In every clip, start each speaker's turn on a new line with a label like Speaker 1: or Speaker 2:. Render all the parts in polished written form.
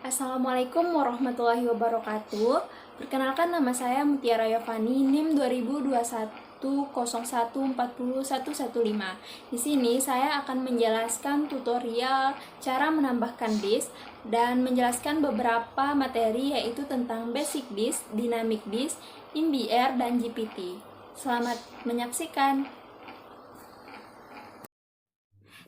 Speaker 1: Assalamualaikum warahmatullahi wabarakatuh. Perkenalkan, nama saya Mutiara Yovani, NIM 202101401115. Di sini saya akan menjelaskan tutorial cara menambahkan disk dan menjelaskan beberapa materi, yaitu tentang basic disk, dynamic disk, MBR, dan GPT. Selamat menyaksikan.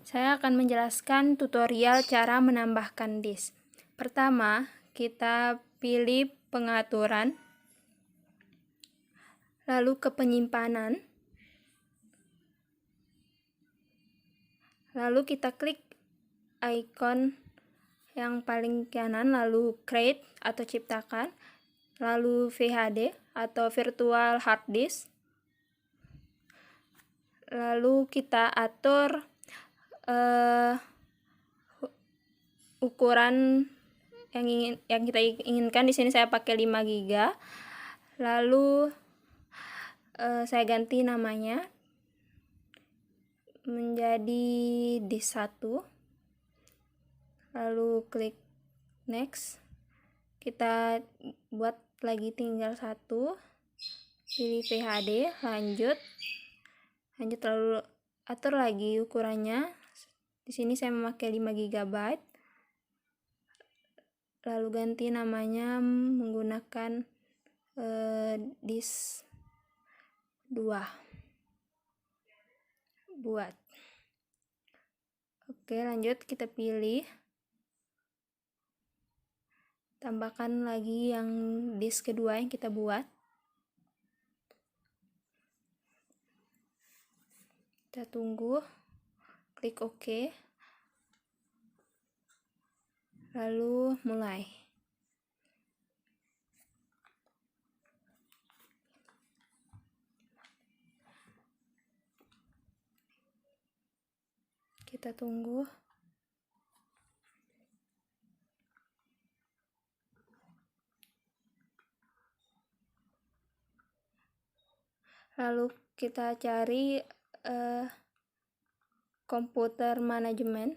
Speaker 1: Saya akan menjelaskan tutorial cara menambahkan disk. Pertama, kita pilih pengaturan, lalu ke penyimpanan, lalu kita klik icon yang paling kanan, lalu create atau ciptakan, lalu VHD atau virtual hard disk, lalu kita atur ukuran yang kita inginkan. Di sini saya pakai 5 GB. Lalu saya ganti namanya menjadi disk 1. Lalu klik next. Kita buat lagi tinggal 1. Pilih VHD, lanjut lalu atur lagi ukurannya. Di sini saya memakai 5 GB. Lalu ganti namanya menggunakan disk 2. Buat. Oke, lanjut kita pilih. Tambahkan lagi yang disk kedua yang kita buat. Kita tunggu. Klik OK. Lalu mulai. Kita tunggu. Lalu kita cari komputer manajemen.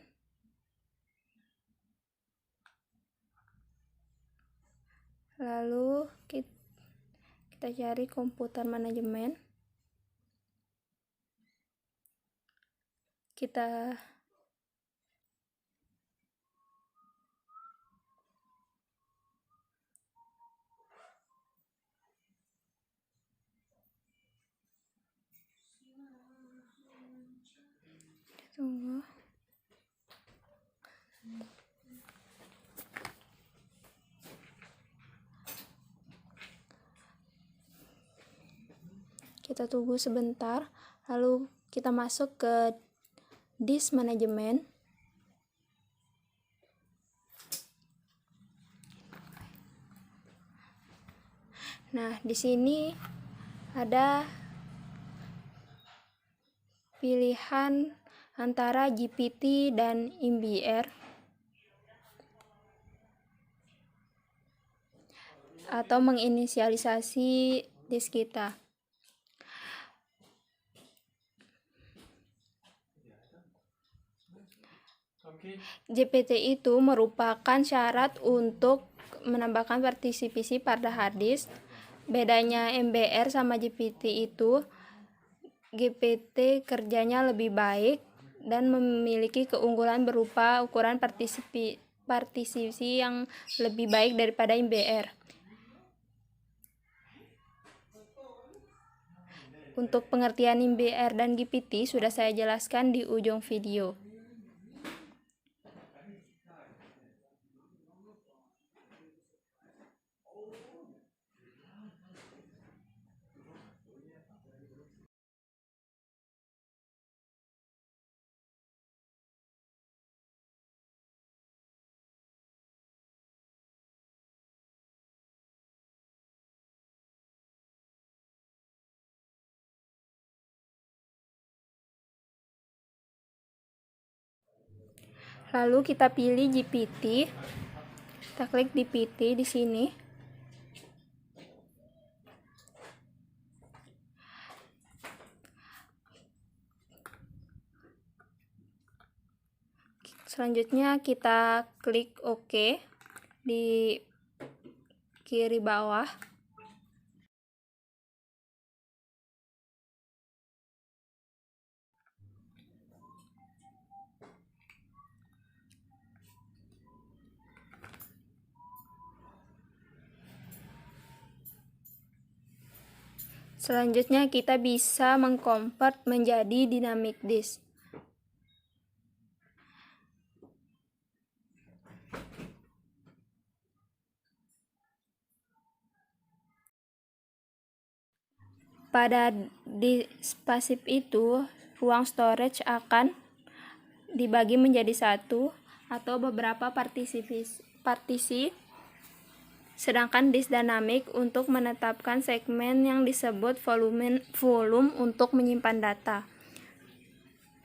Speaker 1: Lalu kita cari komputer manajemen. Kita tunggu. Kita tunggu sebentar. Lalu kita masuk ke disk manajemen. Nah, di sini ada pilihan antara GPT dan MBR atau menginisialisasi disk kita. GPT itu merupakan syarat untuk menambahkan partisipasi pada hard disk. Bedanya MBR sama GPT itu, GPT kerjanya lebih baik dan memiliki keunggulan berupa ukuran partisipasi yang lebih baik daripada MBR. Untuk pengertian MBR dan GPT sudah saya jelaskan di ujung video. Lalu kita pilih GPT. Kita klik GPT di sini. Selanjutnya kita klik OK. di kiri bawah. Selanjutnya kita bisa mengconvert menjadi dynamic disk. Pada disk pasif itu, ruang storage akan dibagi menjadi satu atau beberapa partisi, sedangkan disk dinamik untuk menetapkan segmen yang disebut volume untuk menyimpan data.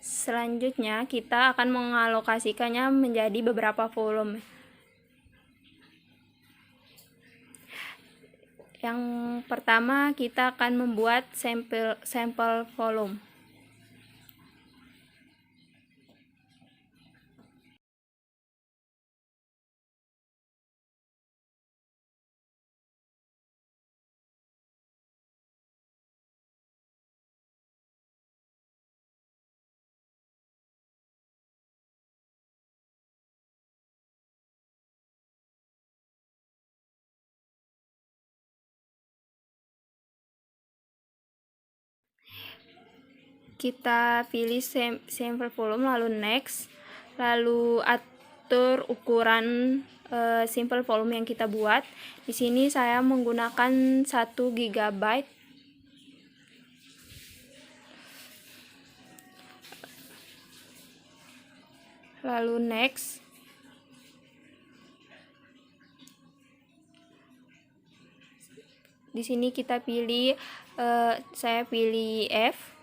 Speaker 1: Selanjutnya, kita akan mengalokasikannya menjadi beberapa volume. Yang pertama, kita akan membuat sampel volume. Kita pilih sample volume, lalu next, lalu atur ukuran sample volume yang kita buat. Di sini saya menggunakan 1 GB. Lalu next. Di sini kita pilih saya pilih F.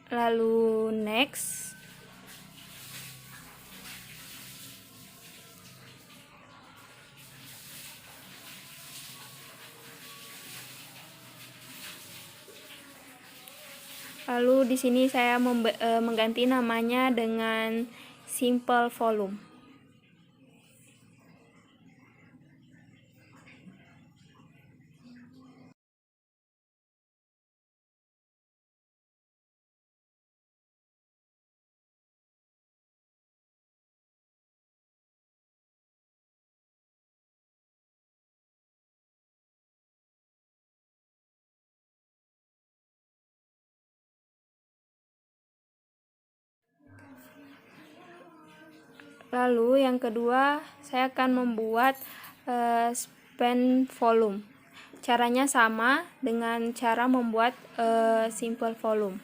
Speaker 1: Lalu next. Lalu di sini saya mengganti namanya dengan simple volume. Lalu yang kedua, saya akan membuat span volume. Caranya sama dengan cara membuat simple volume.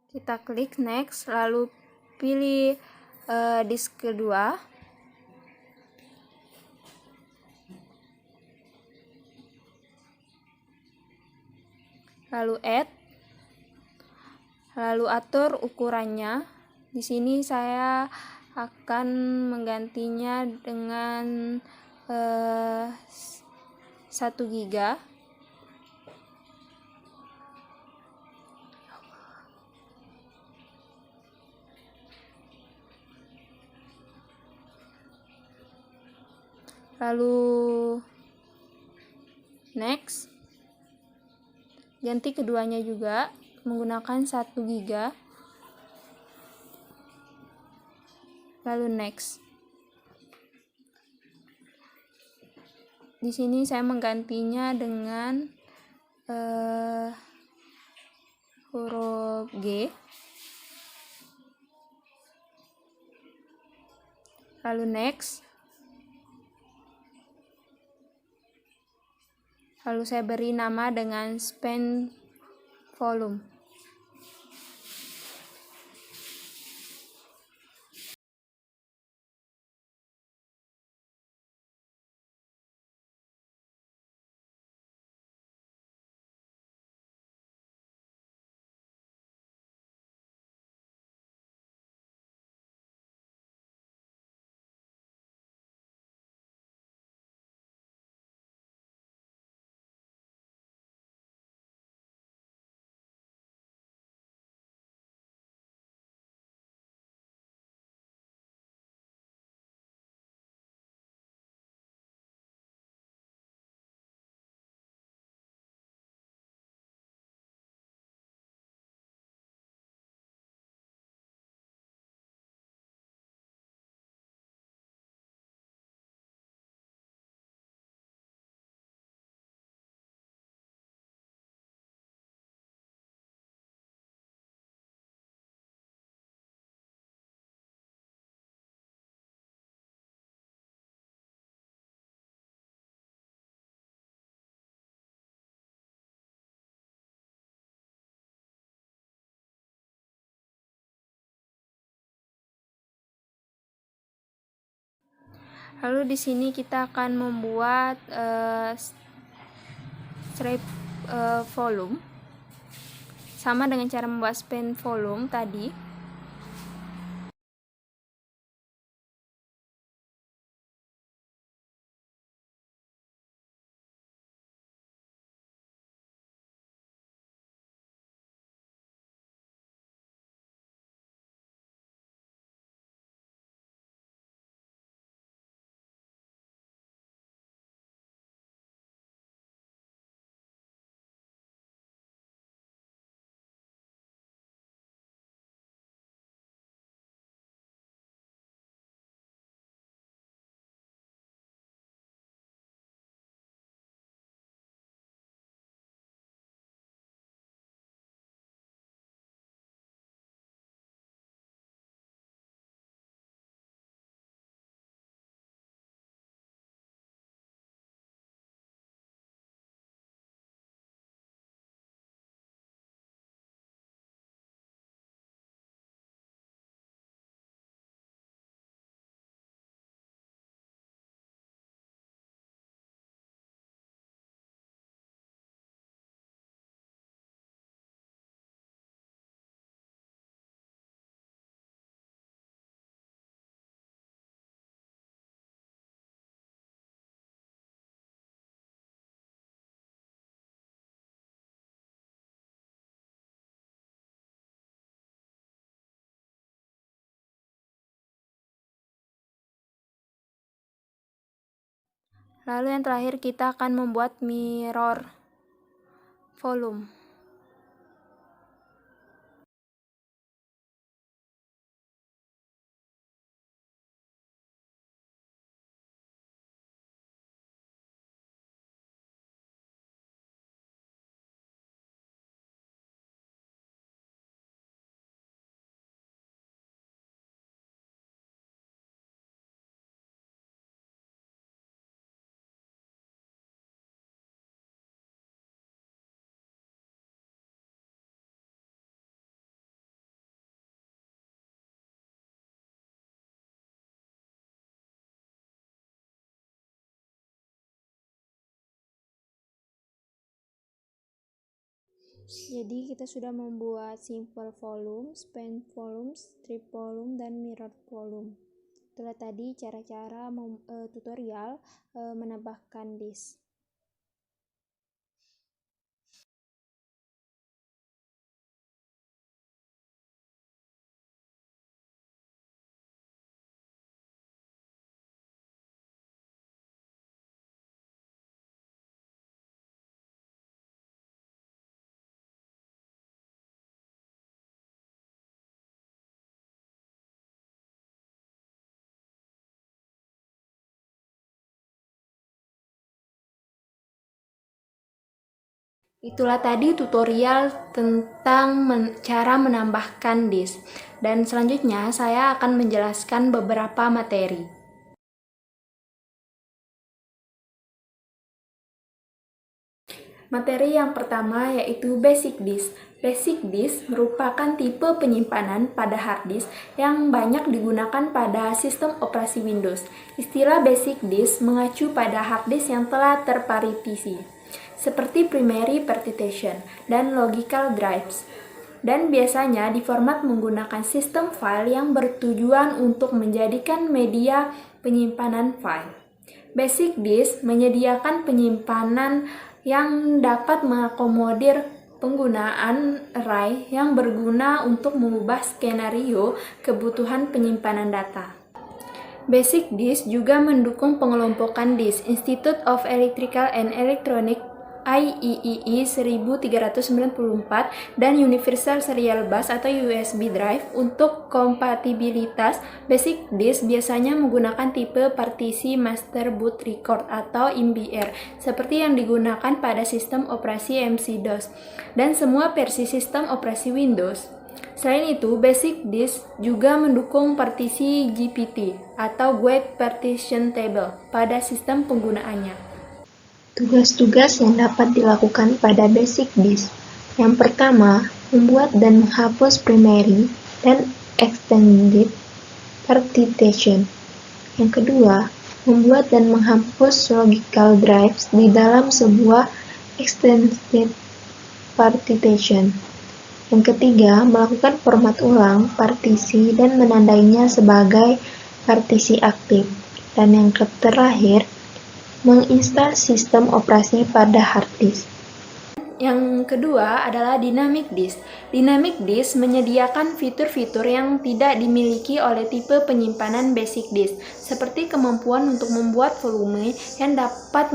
Speaker 1: Kita klik next, lalu pilih disk kedua. Lalu add. Lalu atur ukurannya. Di sini saya akan menggantinya dengan 1 GB. Lalu next. Ganti keduanya juga menggunakan 1 GB. Lalu next. Di sini saya menggantinya dengan huruf G. Lalu next. Lalu saya beri nama dengan span volume. Lalu di sini kita akan membuat strip volume sama dengan cara membuat span volume tadi. Lalu yang terakhir kita akan membuat mirror volume. Jadi kita sudah membuat simple volume, span volume, strip volume, dan mirror volume. Itulah tadi cara-cara tutorial menambahkan disk. Itulah tadi tutorial tentang cara menambahkan disk. Dan selanjutnya saya akan menjelaskan beberapa materi. Materi yang pertama yaitu basic disk. Basic disk merupakan tipe penyimpanan pada hard disk yang banyak digunakan pada sistem operasi Windows. Istilah basic disk mengacu pada hard disk yang telah terpartisi, seperti primary partition dan logical drives, dan biasanya diformat menggunakan sistem file yang bertujuan untuk menjadikan media penyimpanan file. Basic disk menyediakan penyimpanan yang dapat mengakomodir penggunaan array yang berguna untuk mengubah skenario kebutuhan penyimpanan data. Basic disk juga mendukung pengelompokan disk. Institute of Electrical and Electronic IEEE 1394 dan Universal Serial Bus atau USB Drive. Untuk kompatibilitas, basic disk biasanya menggunakan tipe partisi Master Boot Record atau MBR, seperti yang digunakan pada sistem operasi MC-DOS dan semua versi sistem operasi Windows. Selain itu, basic disk juga mendukung partisi GPT atau Wide Partition Table pada sistem penggunaannya.
Speaker 2: Tugas-tugas yang dapat dilakukan pada basic disk. Yang pertama, membuat dan menghapus primary dan extended partition. Yang kedua, membuat dan menghapus logical drives di dalam sebuah extended partition. Yang ketiga, melakukan format ulang partisi dan menandainya sebagai partisi aktif. Dan yang terakhir, menginstal sistem operasi pada hard disk.
Speaker 1: Yang kedua adalah dynamic disk. Dynamic disk menyediakan fitur-fitur yang tidak dimiliki oleh tipe penyimpanan basic disk, seperti kemampuan untuk membuat volume yang dapat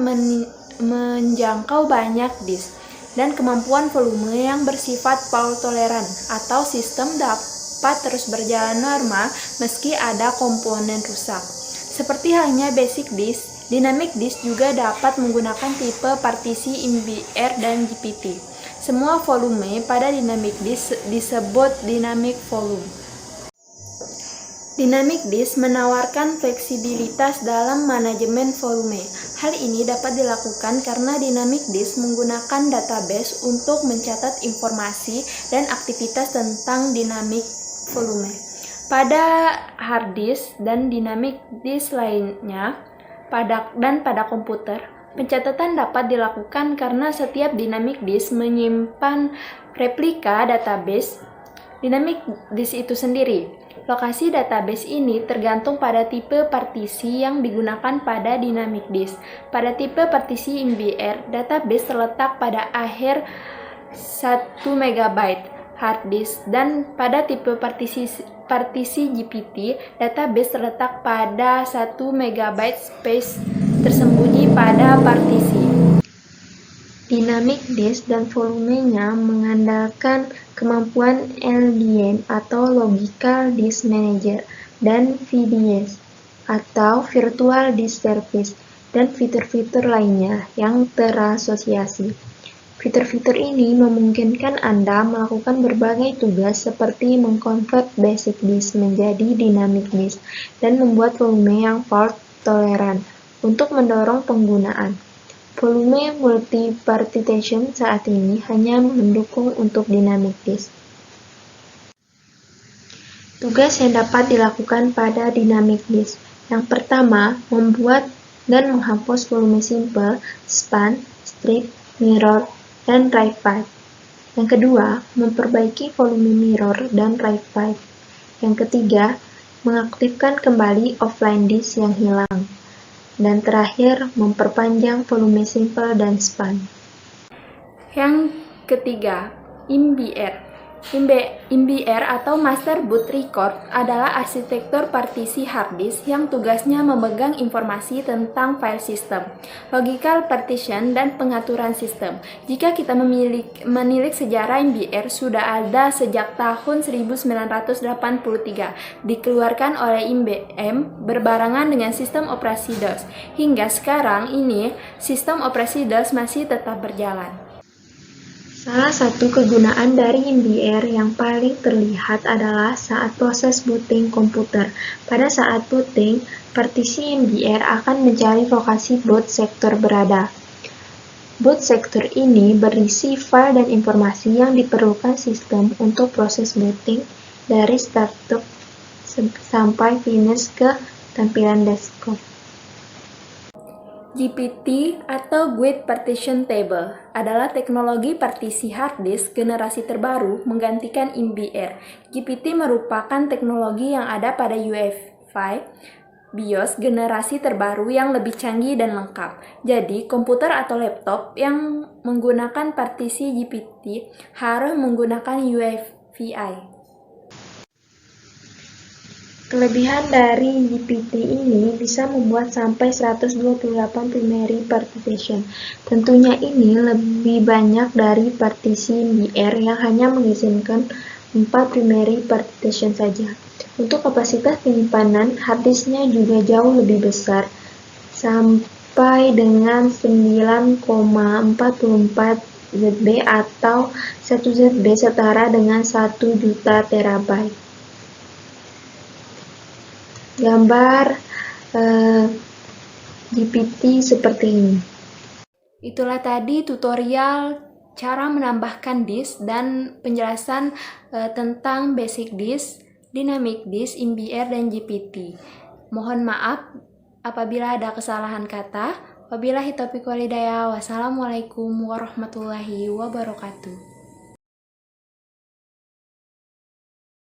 Speaker 1: menjangkau banyak disk, dan kemampuan volume yang bersifat fault tolerant, atau sistem dapat terus berjalan normal meski ada komponen rusak. Seperti halnya basic disk, dynamic disk juga dapat menggunakan tipe partisi MBR dan GPT. Semua volume pada dynamic disk disebut dynamic volume. Dynamic disk menawarkan fleksibilitas dalam manajemen volume. Hal ini dapat dilakukan karena dynamic disk menggunakan database untuk mencatat informasi dan aktivitas tentang dynamic volume. Pada hard disk dan dynamic disk lainnya, pada komputer, pencatatan dapat dilakukan karena setiap dynamic disk menyimpan replika database dynamic disk itu sendiri. Lokasi database ini tergantung pada tipe partisi yang digunakan pada dynamic disk. Pada tipe partisi MBR, database terletak pada akhir 1 MB hard disk, dan pada tipe partisi GPT, database terletak pada 1 MB space tersembunyi pada partisi.
Speaker 2: Dynamic disk dan volumenya mengandalkan kemampuan LDM atau Logical Disk Manager dan VDS atau Virtual Disk Service dan fitur-fitur lainnya yang terasosiasi. Fitur-fitur ini memungkinkan Anda melakukan berbagai tugas seperti mengkonvert basic disk menjadi dynamic disk dan membuat volume yang fault tolerant untuk mendorong penggunaan. Volume multi-partition saat ini hanya mendukung untuk dynamic disk. Tugas yang dapat dilakukan pada dynamic disk. Yang pertama, membuat dan menghapus volume simple, span, strip, mirror, dan write pipe. Yang kedua, memperbaiki volume mirror dan write pipe. Yang ketiga, mengaktifkan kembali offline disk yang hilang. Dan terakhir, memperpanjang volume simple dan span.
Speaker 1: Yang ketiga, MBR. MBR atau Master Boot Record adalah arsitektur partisi hard disk yang tugasnya memegang informasi tentang file system, logical partition, dan pengaturan sistem. Jika kita menilik sejarah MBR, sudah ada sejak tahun 1983, dikeluarkan oleh IBM berbarengan dengan sistem operasi DOS. Hingga sekarang ini, sistem operasi DOS masih tetap berjalan.
Speaker 2: Salah satu kegunaan dari MBR yang paling terlihat adalah saat proses booting komputer. Pada saat booting, partisi MBR akan mencari lokasi boot sektor berada. Boot sektor ini berisi file dan informasi yang diperlukan sistem untuk proses booting dari startup sampai finish ke tampilan desktop.
Speaker 1: GPT atau Guid Partition Table adalah teknologi partisi hard disk generasi terbaru menggantikan MBR. GPT merupakan teknologi yang ada pada UEFI BIOS generasi terbaru yang lebih canggih dan lengkap. Jadi, komputer atau laptop yang menggunakan partisi GPT harus menggunakan UEFI.
Speaker 2: Kelebihan dari GPT ini bisa membuat sampai 128 primary partition. Tentunya ini lebih banyak dari partisi MBR yang hanya mengizinkan 4 primary partition saja. Untuk kapasitas penyimpanan, hard disknya juga jauh lebih besar, sampai dengan 9,44 ZB atau 1 ZB setara dengan 1 juta terabyte. Gambar GPT seperti ini.
Speaker 1: Itulah tadi tutorial cara menambahkan disk dan penjelasan tentang basic disk, dynamic disk, MBR, dan GPT. Mohon maaf apabila ada kesalahan kata. Wabillahi taufiq wal hidayah. Wassalamualaikum warahmatullahi wabarakatuh.